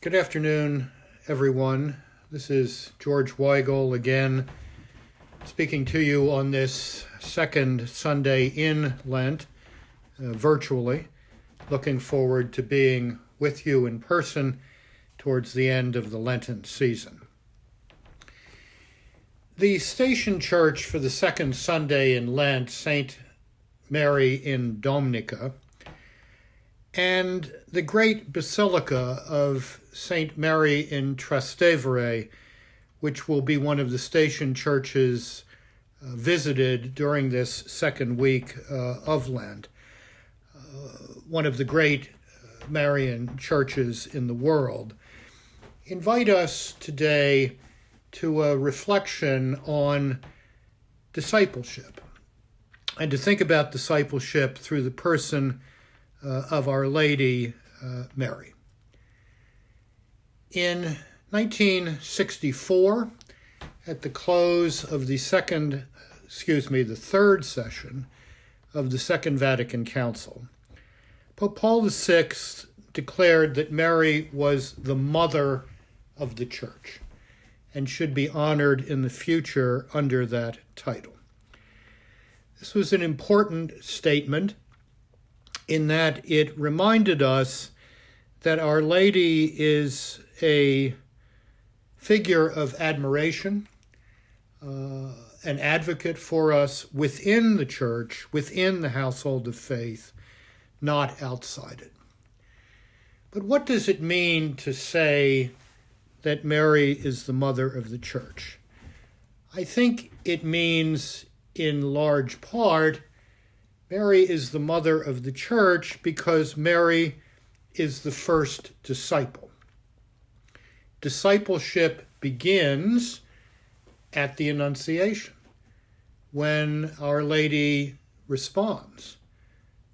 Good afternoon, everyone. This is George Weigel again, speaking to you on this second Sunday in Lent, virtually. Looking forward to being with you in person towards the end of the Lenten season. The station church for the second Sunday in Lent, St. Mary in Domnica, and the great Basilica of St. Mary in Trastevere, which will be one of the station churches visited during this second week of Lent, one of the great Marian churches in the world, invite us today to a reflection on discipleship, and to think about discipleship through the person of Our Lady Mary. In 1964, at the close of the third session of the Second Vatican Council, Pope Paul VI declared that Mary was the mother of the Church and should be honored in the future under that title. This was an important statement in that it reminded us that Our Lady is a figure of admiration, an advocate for us within the Church, within the household of faith, not outside it. But what does it mean to say that Mary is the mother of the Church? I think it means, in large part, Mary is the mother of the Church because Mary is the first disciple. Discipleship begins at the Annunciation, when Our Lady responds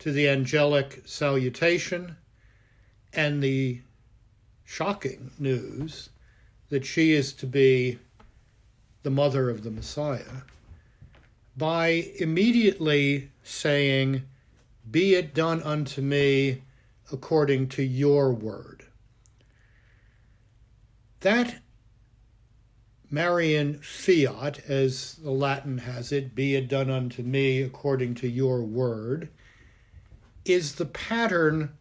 to the angelic salutation and the shocking news that she is to be the mother of the Messiah, by immediately saying, "Be it done unto me according to your word." That Marian fiat, as the Latin has it, "Be it done unto me according to your word," is the pattern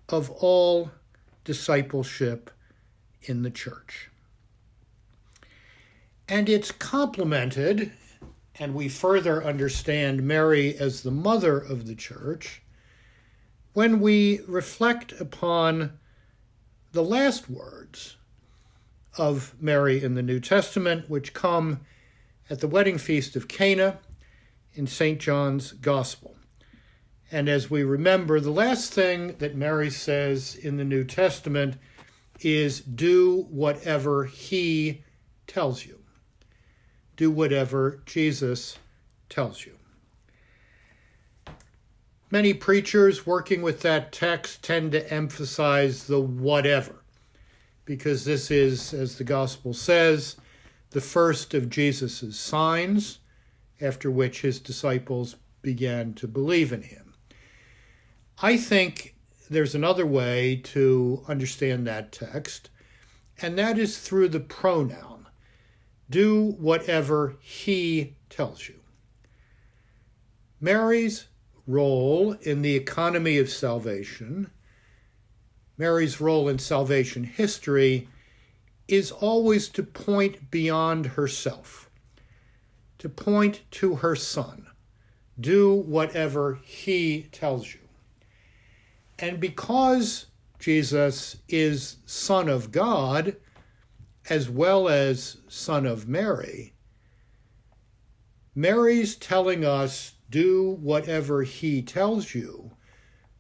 of all discipleship in the Church. And it's complemented, and we further understand Mary as the mother of the Church when we reflect upon the last words of Mary in the New Testament, which come at the wedding feast of Cana in St. John's Gospel. And as we remember, the last thing that Mary says in the New Testament is, "Do whatever he tells you." Do whatever Jesus tells you. Many preachers working with that text tend to emphasize the whatever, because this is, as the gospel says, the first of Jesus' signs, after which his disciples began to believe in him. I think there's another way to understand that text, and that is through the pronoun. Do whatever he tells you. Mary's role in the economy of salvation, Mary's role in salvation history, is always to point beyond herself, to point to her Son. Do whatever he tells you. And because Jesus is Son of God, as well as Son of Mary, Mary's telling us, do whatever he tells you,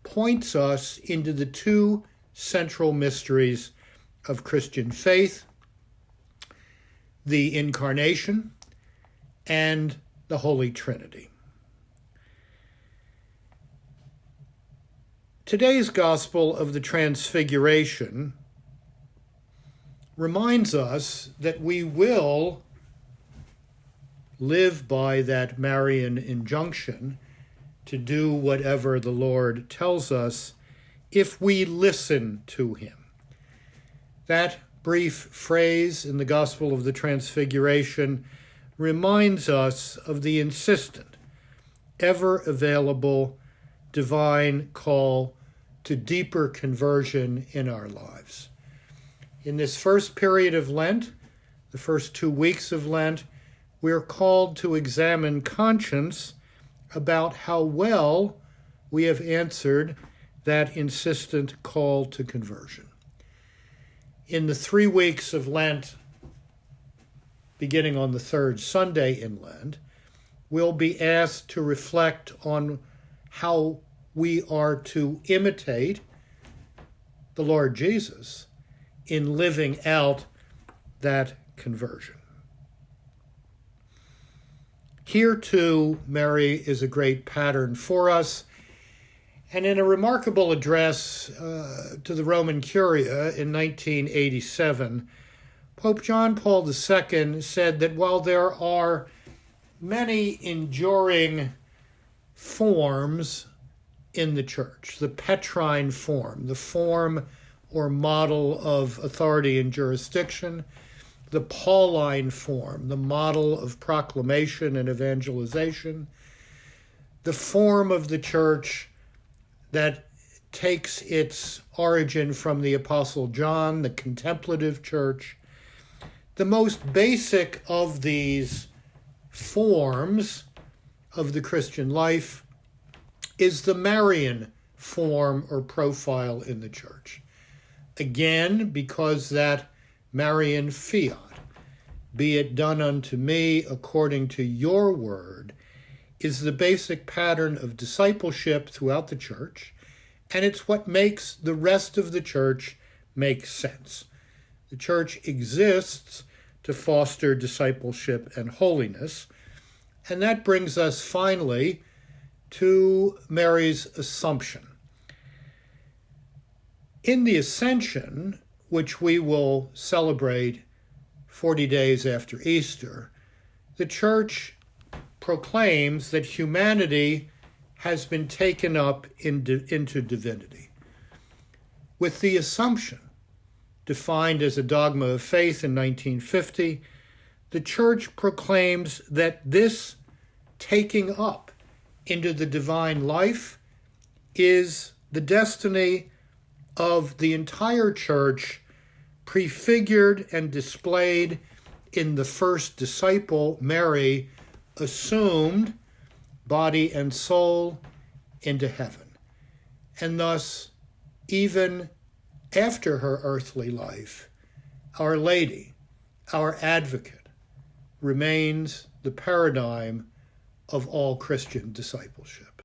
points us into the two central mysteries of Christian faith, the Incarnation and the Holy Trinity. Today's Gospel of the Transfiguration reminds us that we will live by that Marian injunction to do whatever the Lord tells us if we listen to him. That brief phrase in the Gospel of the Transfiguration reminds us of the insistent, ever available divine call to deeper conversion in our lives. In this first period of Lent, the first 2 weeks of Lent, we are called to examine conscience about how well we have answered that insistent call to conversion. In the 3 weeks of Lent, beginning on the third Sunday in Lent, we'll be asked to reflect on how we are to imitate the Lord Jesus in living out that conversion. Here, too, Mary is a great pattern for us. And in a remarkable address to the Roman Curia in 1987, Pope John Paul II said that while there are many enduring forms in the Church, the Petrine form, the form or model of authority and jurisdiction, the Pauline form, the model of proclamation and evangelization, the form of the Church that takes its origin from the Apostle John, the contemplative church. The most basic of these forms of the Christian life is the Marian form or profile in the church. Again, because that Marian fiat, be it done unto me according to your word, is the basic pattern of discipleship throughout the church, and it's what makes the rest of the church make sense. The church exists to foster discipleship and holiness, and that brings us finally to Mary's Assumption. In the Ascension, which we will celebrate 40 days after Easter, the church proclaims that humanity has been taken up into divinity. With the Assumption, defined as a dogma of faith in 1950, the church proclaims that this taking up into the divine life is the destiny of the entire church, prefigured and displayed in the first disciple, Mary, assumed body and soul into heaven. And thus, even after her earthly life, Our Lady, our advocate, remains the paradigm of all Christian discipleship.